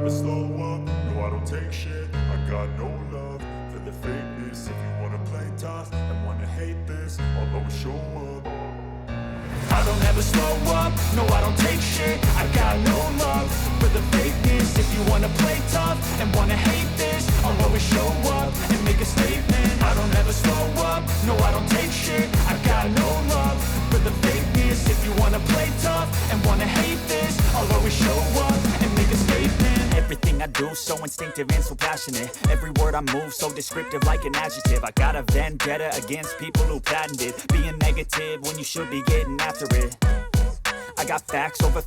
never slow up, no I don't take shit. I got no love for the fakeness. If you wanna play tough and wanna hate this, I'll always show up. I don't ever slow up, no I don't take shit. I got no love for the fakeness. If you wanna play tough and wanna hate this, I'll always show up and make a statement. I don't ever slow up, no I don't take shit. I got no love for the fakeness. If you wanna play tough and wanna hate this, I'll always show up and make a statement. Everything I do so instinctive and so passionate. Every word I move so descriptive like an adjective. I got a vendetta against people who patented being negative when you should be getting after it. I got facts over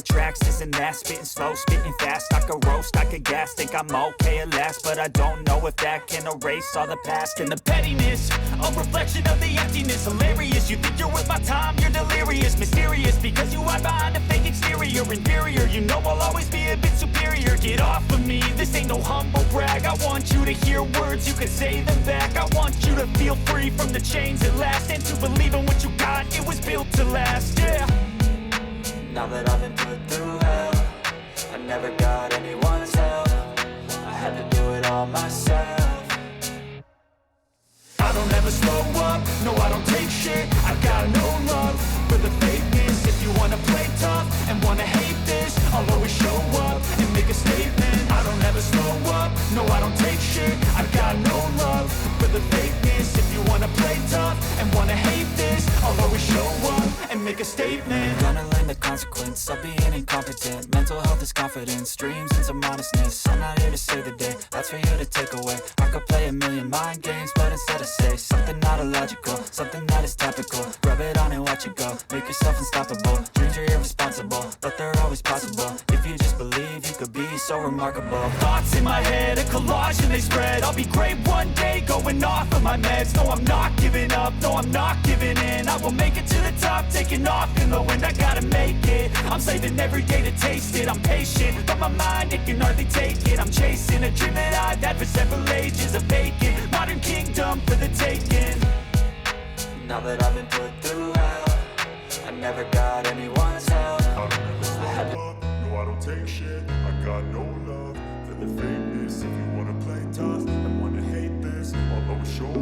tracks, this and that. Spitting slow, spitting fast. I could roast, I could gas. Think I'm okay at last, but I don't know if that can erase all the past. And the pettiness, a reflection of the emptiness. Hilarious, you think you're worth my time, you're delirious. Mysterious, because you hide behind a fake exterior. Inferior, you know I'll always be a bit superior. Get off of me, this ain't no humble brag. I want you to hear words, you can say them back. I want you to feel free from the chains at last, and to believe in what you got, it was built to last, yeah. Now that I've been put through hell, I never got anyone's help. I had to do it all myself. I don't ever slow up, no I don't take shit. I got no love for the fakeness. If you wanna play tough and wanna hate this, I'll always show up and make a statement. I don't ever slow up, no I don't take shit. I got no love for the fakeness. If you wanna play tough and wanna hate this, I'll always show up and make a statement. Gonna learn the consequence of being incompetent. Mental health is confidence, dreams and some modestness. I'm not here to save the day, that's for you to take away. I could play a million mind games, but instead I say something not illogical, something that is topical. Rub it on and watch it go, make yourself unstoppable. Dreams are irresponsible, but they're always possible. If you just believe, you could be so remarkable. Thoughts in my head, a collage and they spread. I'll be great one day, going off of my meds. No, I'm not giving up, no, I'm not giving in. I will make it to the top, taking off in the wind. I gotta make it, I'm saving every day to taste it. I'm patient, but my mind, it can hardly take it. I'm chasing a dream that I've had for several ages. A vacant, modern kingdom for the taking. Now that I've been put through hell, I never got anyone's help. I don't ever slow up, no I don't take shit. I got no love for the fakeness. If you wanna play tough and wanna hate this, I'll always show up.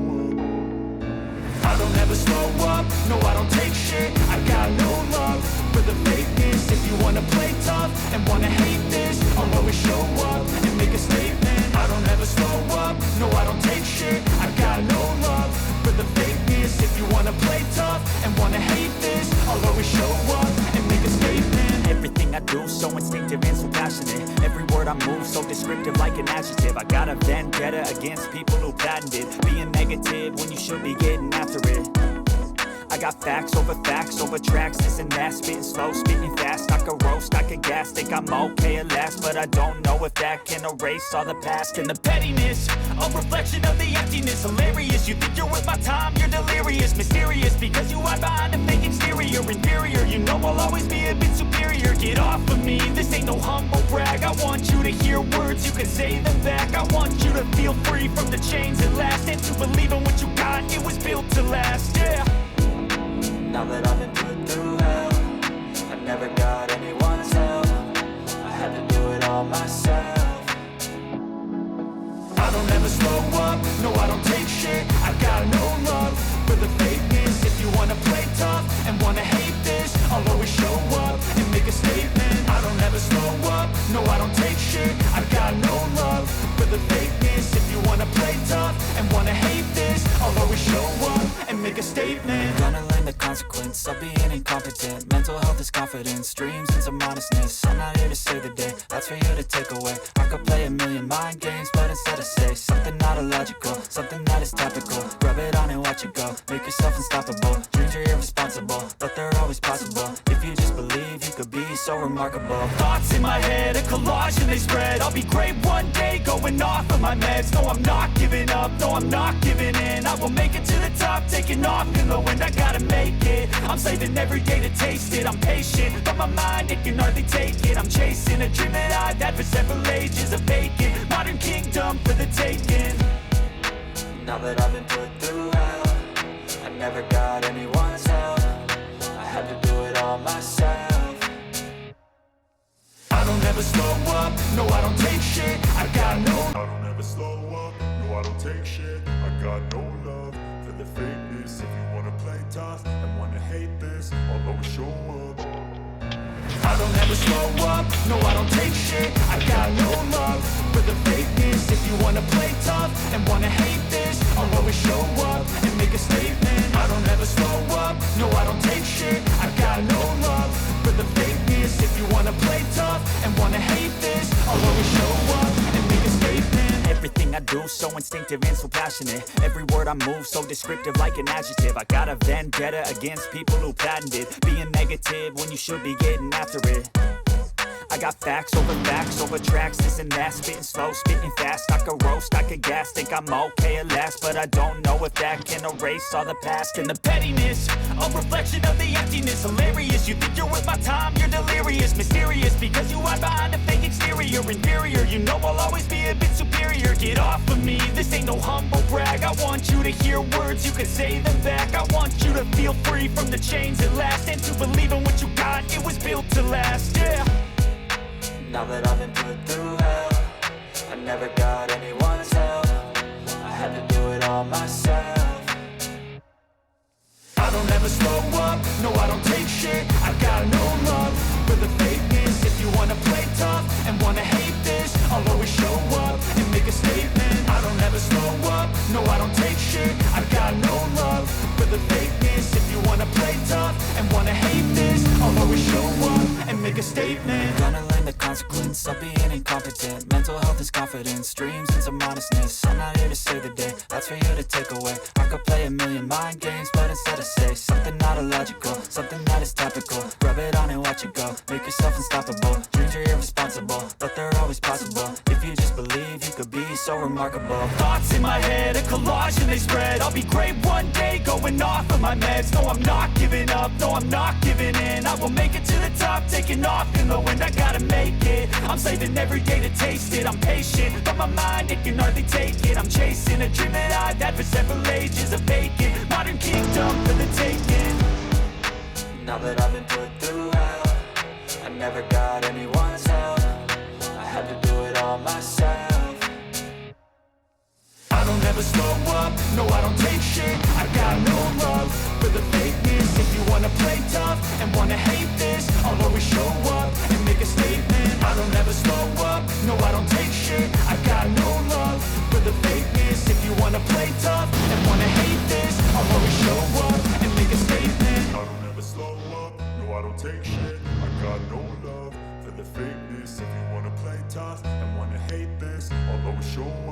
I don't ever slow up, no I don't take shit. I got no love for the fakeness. If you wanna play tough and wanna hate this, I'll always show up and make a statement. I don't ever slow up, no I don't take shit. I got no love for the fakeness. If you wanna play tough and wanna hate this, I'll always show up and make a statement. Everything I do so instinctive and so passionate. Every word I move so descriptive like an adjective. I got a vendetta against people who patented being negative when you should be getting after it. I got facts over tracks, this and that. Spitting slow, spitting fast. I could roast, I could gas. Think I'm okay at last, but I don't know if that can erase all the past. And the pettiness, a reflection of the emptiness. Hilarious, you think you're worth my time, you're delirious. Mysterious, because you hide behind a fake exterior. Inferior, you know I'll always be a bit superior. Get off of me, this ain't no humble brag. I want you to hear words, you can say them back. I want you to feel free from the chains at last, and to believe in what you got, it was built to last, yeah. Now that I've been put through hell, I never got anyone's help. I had to do it all myself. I don't ever slow up, no I don't take shit. I got no love for the fakeness. If you wanna play tough and wanna hate this, I'll always show up and make a statement. I don't ever slow up, no I don't take shit. I got no love for the fakeness. If you wanna play tough and wanna hate this, I'll always show up and make a statement. Gonna learn the consequence of being incompetent. Mental health is confidence, dreams and some modestness. I'm not here to save the day, that's for you to take away. I could play a million mind games, but instead I say something not illogical, something that is topical. Rub it on and watch it go, make yourself unstoppable. Dreams are irresponsible, but they're always possible. If you just believe, you could be so remarkable. Thoughts in my head, a collage and they spread. I'll be great one day, going off of my meds. No, I'm not giving up, no, I'm not giving in. I will make it to the top, taking off in the wind. I gotta make it, I'm saving every day to taste it. I'm patient, but my mind, it can hardly take it. I'm chasing a dream that I've had for several ages. A vacant, modern kingdom for the taking. Now that I've been put through hell, I never got anyone's help. I had to do it all myself. I don't ever slow up, no I don't take shit, I got no, I don't ever slow up, no I don't take shit, I got no love for the fakeness. If you wanna play tough and wanna hate this, I'll always show up. I don't ever slow up, no I don't take shit, I got no love for the fakeness. If you wanna play tough and wanna hate this, I'll always show up and make a statement. I don't ever slow up, no I don't take shit, I got no love for the fakeness. If you wanna play tough and wanna hate this, I'll always show up and make a statement. Everything I do so instinctive and so passionate. Every word I move so descriptive like an adjective. I got a vendetta against people who patented being negative when you should be getting after it. I got facts over tracks, this and that. Spitting slow, spitting fast. I could roast, I could gas. Think I'm okay at last, but I don't know if that can erase all the past. And the pettiness, a reflection of the emptiness. Hilarious, you think you're worth my time, you're delirious. Mysterious, because you hide behind a fake exterior. Inferior, you know I'll always be a bit superior. Get off of me, this ain't no humble brag. I want you to hear words, you can say them back. I want you to feel free from the chains at last, and to believe in what you got, it was built to last, yeah. Now that I've been put through hell, I never got anyone's help, I had to do it all myself. I don't ever slow up, no I don't take shit, I got no love for the fakeness. If you wanna play tough and wanna hate this, I'll always show up and make a statement. I don't ever slow up, no I don't take shit, I got no love for the fakeness. If you wanna play tough and wanna hate this, I'll always show up and make a statement. Gonna learn the consequence of being incompetent. Mental health is confidence, dreams and some honestness. I'm not here to save the day, that's for you to take away. I could play a million mind games, but instead I say something not illogical, something that is topical. Rub it on and watch it go, make yourself unstoppable. Dreams are irresponsible, but they're always possible. If you just believe, you could be so remarkable. Thoughts in my head, a collage and they spread. I'll be great one day, going off of my meds. No, I'm not giving up, no, I'm not giving in. I will make it to the top, taking off in the wind. I gotta make it, I'm saving every day to taste it. I'm patient, but my mind, it can hardly take it. I'm chasing a dream that I've had for several ages. A vacant, modern kingdom for the taking. Now that I've been put through hell, I never got anyone's help, I had to do it all myself. I don't ever slow up, no I don't take shit, I got no love for the fakeness. If you wanna play tough and wanna hate this, I'll always show up and make a statement. I don't ever slow up, no I don't take shit, I got no love for the fakeness. If you wanna play tough and wanna hate this, I'll always show up and make a statement. I don't ever slow up, no I don't take shit, I got no love for the fakeness. If you wanna play tough and wanna hate this, I'll always show up.